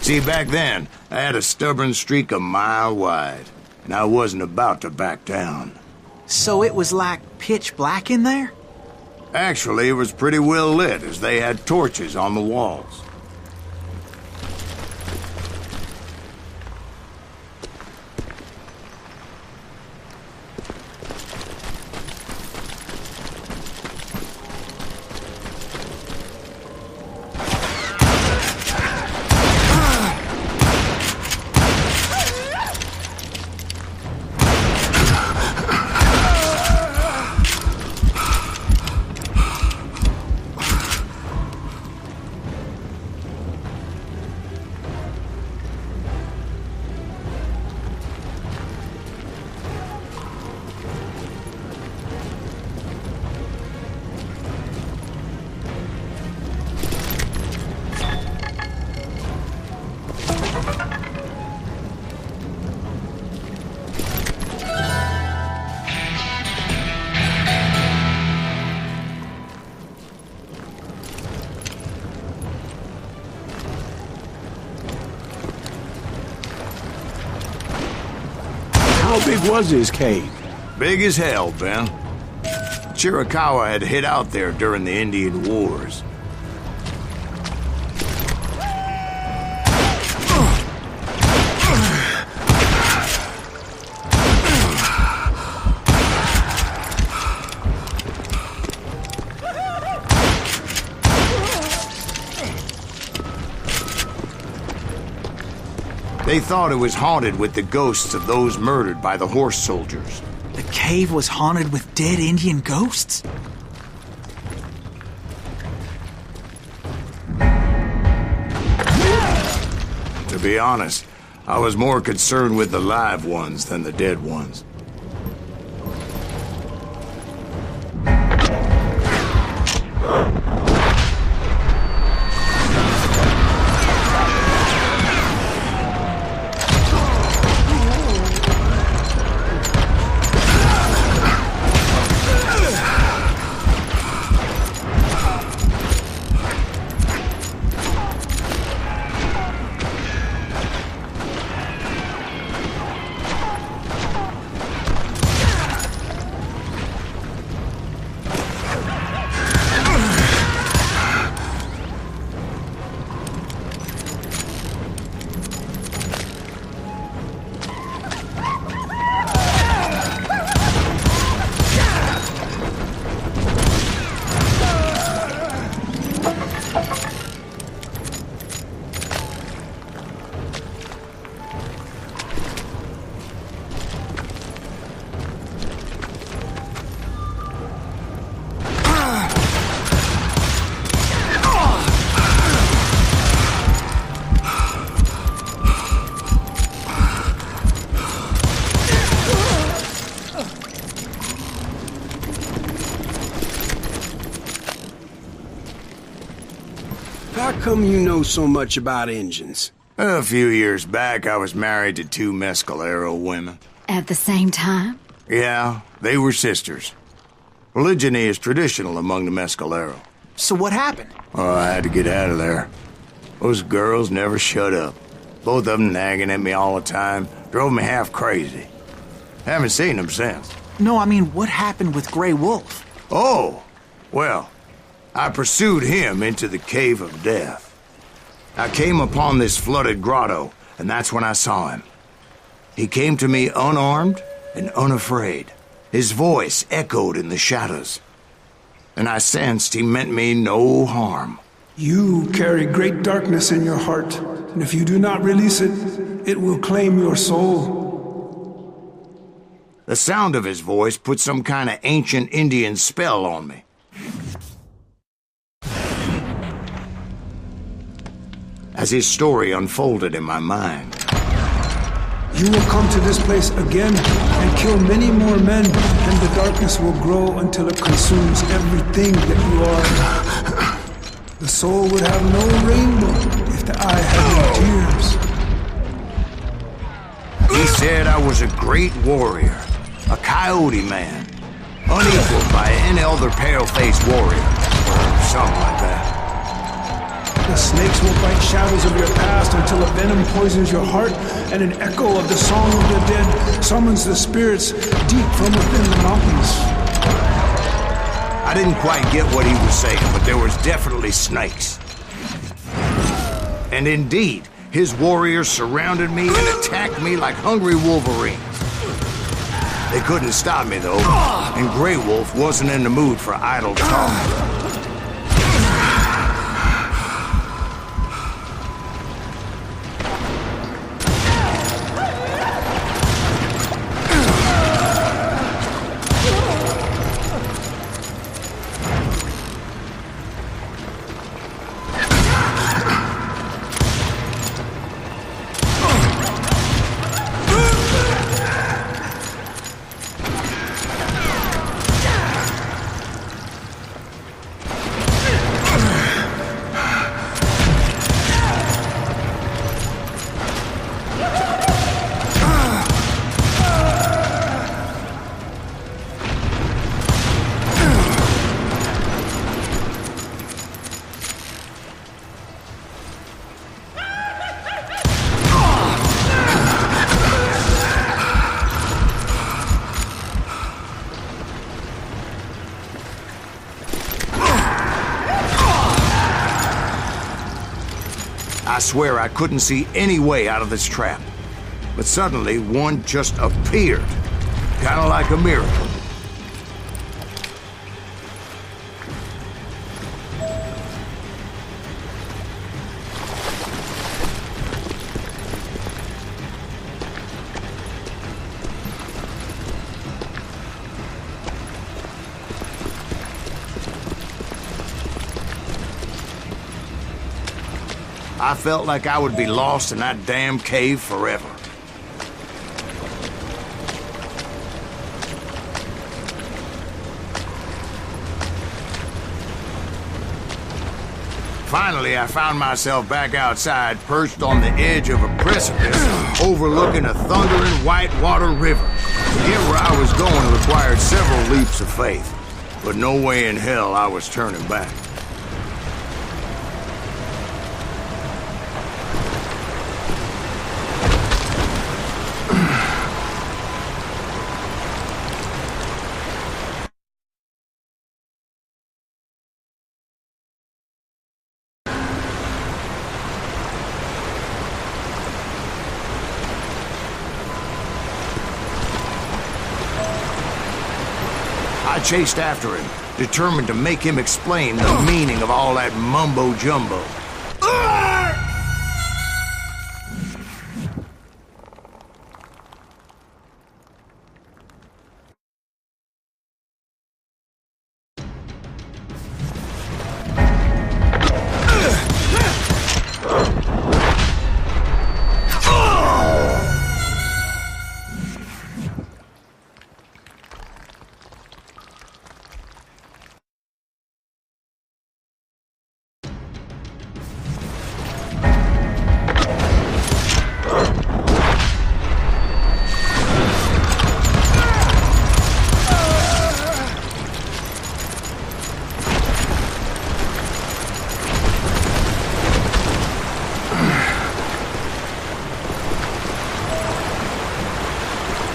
See, back then, I had a stubborn streak a mile wide, and I wasn't about to back down. So it was like pitch black in there? Actually, it was pretty well lit, as they had torches on the walls. How big was this cave? Big as hell, Ben. Chiricahua had hid out there during the Indian Wars. They thought it was haunted with the ghosts of those murdered by the horse soldiers. The cave was haunted with dead Indian ghosts? To be honest, I was more concerned with the live ones than the dead ones. How come you know so much about engines? A few years back, I was married to 2 Mescalero women. At the same time? Yeah, they were sisters. Polygyny is traditional among the Mescalero. So what happened? Oh, I had to get out of there. Those girls never shut up. Both of them nagging at me all the time. Drove me half crazy. Haven't seen them since. No, I mean, what happened with Grey Wolf? Oh, well, I pursued him into the Cave of Death. I came upon this flooded grotto, and that's when I saw him. He came to me unarmed and unafraid. His voice echoed in the shadows, and I sensed he meant me no harm. You carry great darkness in your heart, and if you do not release it, it will claim your soul. The sound of his voice put some kind of ancient Indian spell on me. As his story unfolded in my mind, You will come to this place again and kill many more men, and the darkness will grow until it consumes everything that you are. The soul would have no rainbow if the eye had no tears. he said I was a great warrior, a coyote man, unequaled by any other pale-faced warrior, or something like that. The snakes will bite shadows of your past until a venom poisons your heart, and an echo of the song of the dead summons the spirits deep from within the mountains. I didn't quite get what he was saying, but there was definitely snakes. And indeed, his warriors surrounded me and attacked me like hungry wolverines. They couldn't stop me, though, and Grey Wolf wasn't in the mood for idle talk. I swear I couldn't see any way out of this trap. But suddenly, one just appeared. Kind of like a miracle. I felt like I would be lost in that damn cave forever. Finally, I found myself back outside, perched on the edge of a precipice, overlooking a thundering whitewater river. To get where I was going required several leaps of faith, but no way in hell I was turning back. I chased after him, determined to make him explain the meaning of all that mumbo-jumbo.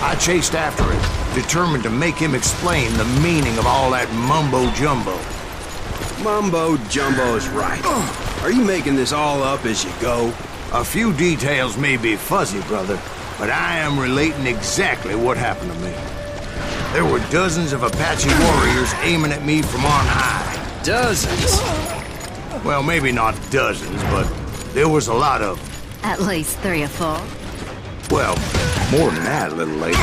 I chased after him, determined to make him explain the meaning of all that mumbo-jumbo. Mumbo-jumbo's right. Are you making this all up as you go? A few details may be fuzzy, brother, but I am relating exactly what happened to me. There were dozens of Apache warriors aiming at me from on high. Dozens? Well, maybe not dozens, but there was a lot of them. At least 3 or 4. Well, more than that, little lady.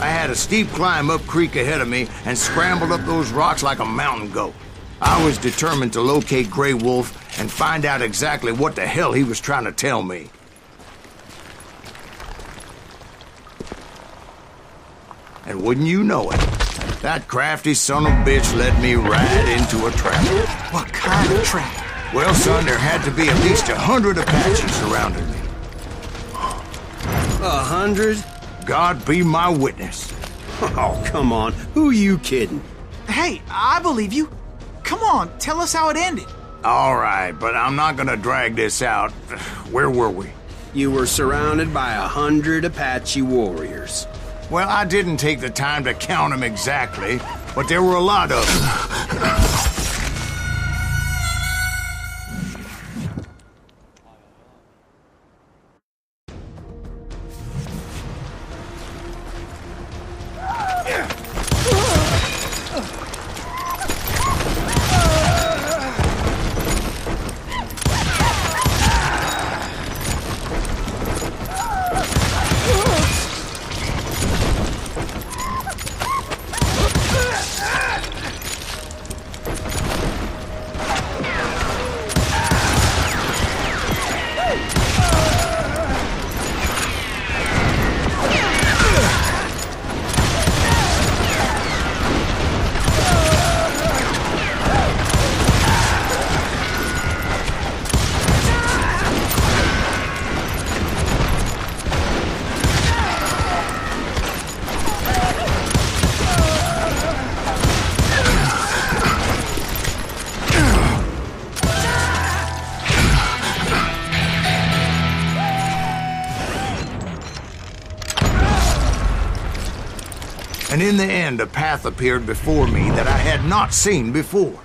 I had a steep climb up creek ahead of me and scrambled up those rocks like a mountain goat. I was determined to locate Grey Wolf and find out exactly what the hell he was trying to tell me. And wouldn't you know it, that crafty son of a bitch led me right into a trap. What kind of trap? Well, son, there had to be at least 100 Apaches surrounding me. 100? God be my witness. Oh, come on. Who are you kidding? Hey, I believe you. Come on, tell us how it ended. All right, but I'm not gonna drag this out. Where were we? You were surrounded by 100 Apache warriors. Well, I didn't take the time to count them exactly, but there were a lot of them. And in the end, a path appeared before me that I had not seen before.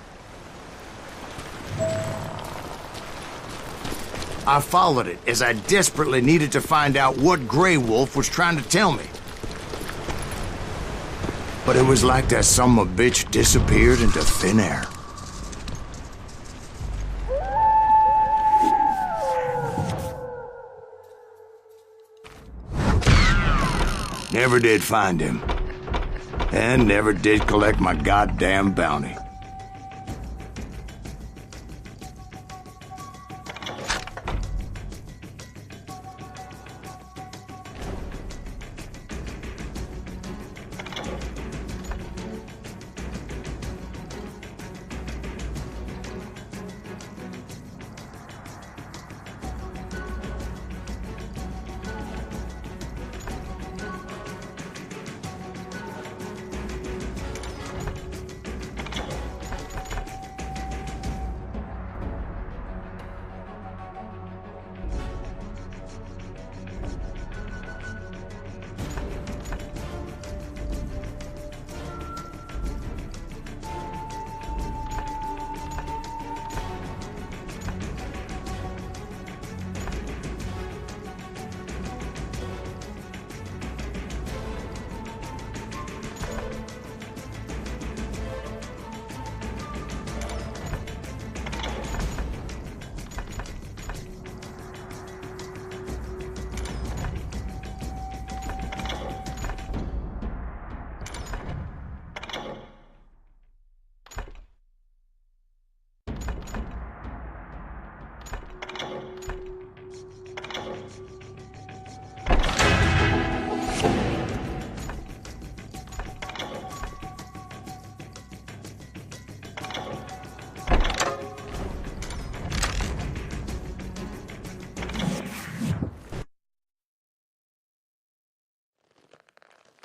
I followed it as I desperately needed to find out what Grey Wolf was trying to tell me. But it was like that son of a bitch disappeared into thin air. Never did find him. And never did collect my goddamn bounty.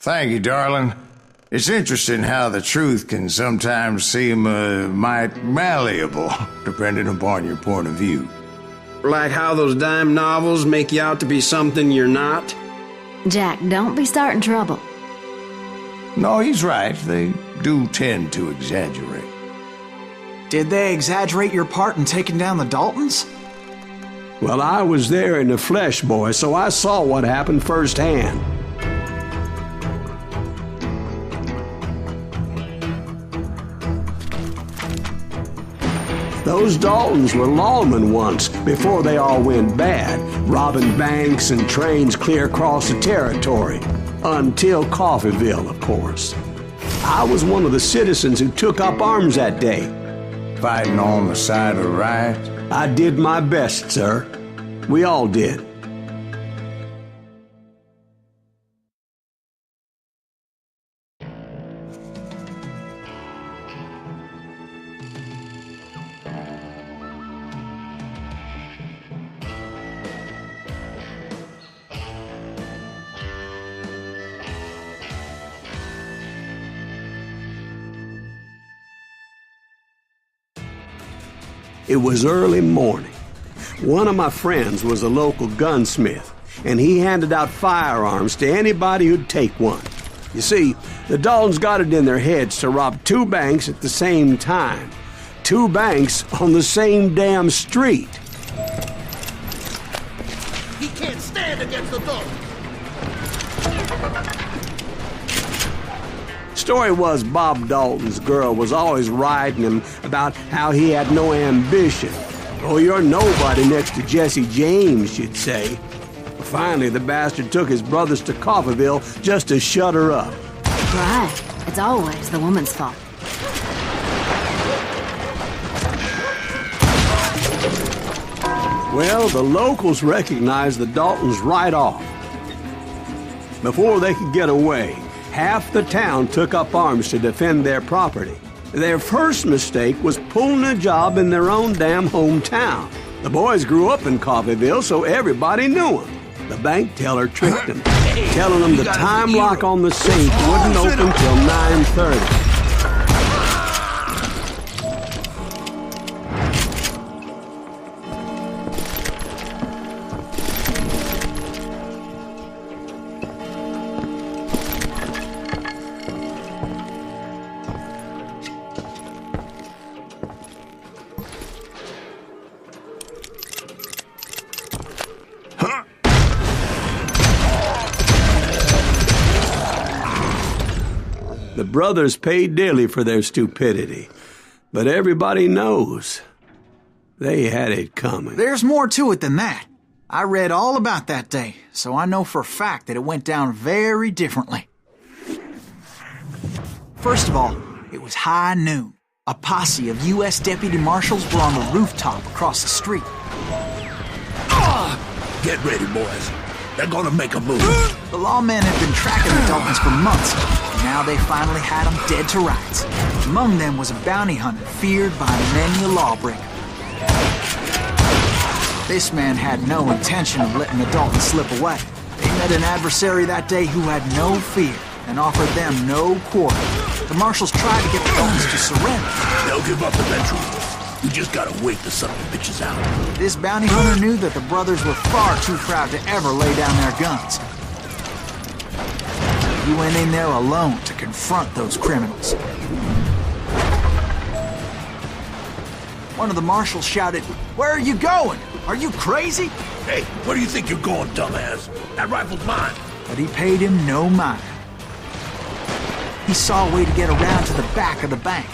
Thank you, darling. It's interesting how the truth can sometimes seem, might malleable, depending upon your point of view. Like how those dime novels make you out to be something you're not? Jack, don't be starting trouble. No, he's right. They do tend to exaggerate. Did they exaggerate your part in taking down the Daltons? Well, I was there in the flesh, boy, so I saw what happened firsthand. Those Daltons were lawmen once, before they all went bad, robbing banks and trains clear across the territory. Until Coffeeville, of course. I was one of the citizens who took up arms that day. fighting on the side of right? I did my best, sir. We all did. It was early morning. One of my friends was a local gunsmith, and he handed out firearms to anybody who'd take one. You see, the Daltons got it in their heads to rob 2 banks at the same time. 2 banks on the same damn street. He can't stand against the Daltons. Story was Bob Dalton's girl was always riding him about how he had no ambition. Oh, you're nobody next to Jesse James, she'd say. Finally, the bastard took his brothers to Coffeyville just to shut her up. Right. It's always the woman's fault. Well, the locals recognized the Daltons right off. Before they could get away, half the town took up arms to defend their property. Their first mistake was pulling a job in their own damn hometown. The boys grew up in Coffeyville, so everybody knew them. The bank teller tricked them, telling them the time lock on the safe wouldn't open till 9:30. The brothers paid dearly for their stupidity, but everybody knows they had it coming. There's more to it than that. I read all about that day, so I know for a fact that it went down very differently. First of all, it was high noon. A posse of U.S. deputy marshals were on the rooftop across the street. Get ready, boys. They're gonna make a move. The lawmen had been tracking the Daltons for months. Now they finally had them dead to rights. Among them was a bounty hunter feared by many a lawbreaker. This man had no intention of letting the Daltons slip away. They met an adversary that day who had no fear and offered them no quarter. The marshals tried to get the Daltons to surrender. They'll give up eventually. We just gotta wait to suck the bitches out. This bounty hunter knew that the brothers were far too proud to ever lay down their guns. He went in there alone to confront those criminals. One of the marshals shouted, "Where are you going? Are you crazy?" Hey, where do you think you're going, dumbass? That rifle's mine. But he paid him no mind. He saw a way to get around to the back of the bank.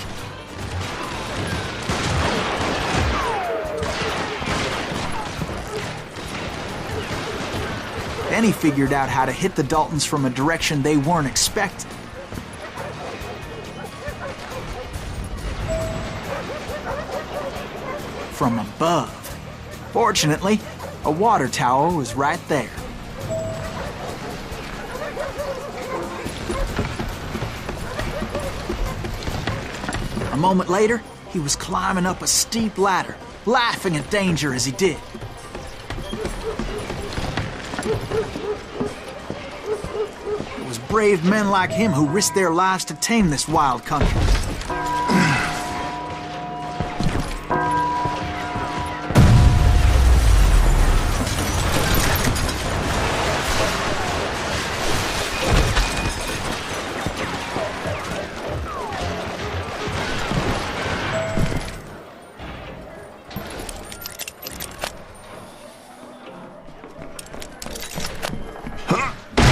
Then he figured out how to hit the Daltons from a direction they weren't expecting. From above. Fortunately, a water tower was right there. A moment later, he was climbing up a steep ladder, laughing at danger as he did. It was brave men like him who risked their lives to tame this wild country.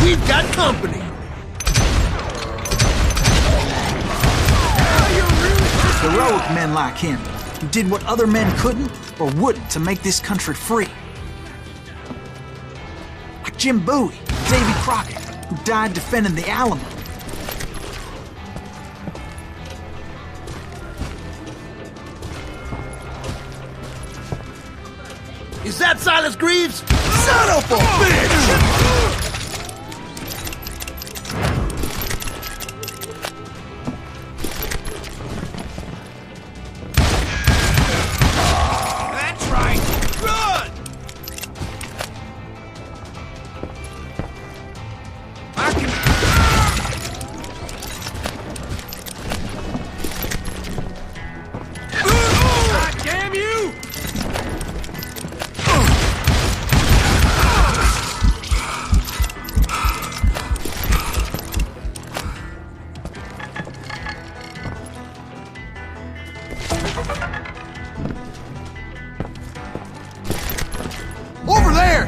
We've got company. Heroic men like him, who did what other men couldn't or wouldn't to make this country free. Like Jim Bowie, Davy Crockett, who died defending the Alamo. Is that Silas Greaves? Son of a bitch! That's right. Good. I can. God damn you! Over there!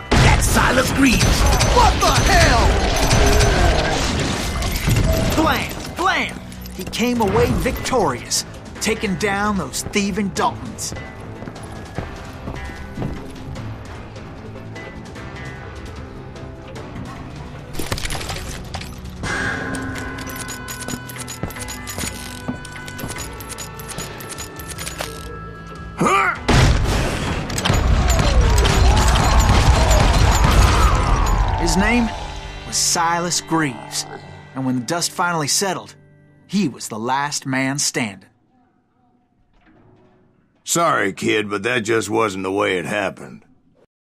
That's Silas Greaves! What the hell? Blam! Blam! He came away victorious, taking down those thieving Daltons. His name was Silas Greaves, and when the dust finally settled, he was the last man standing. Sorry, kid, but that just wasn't the way it happened.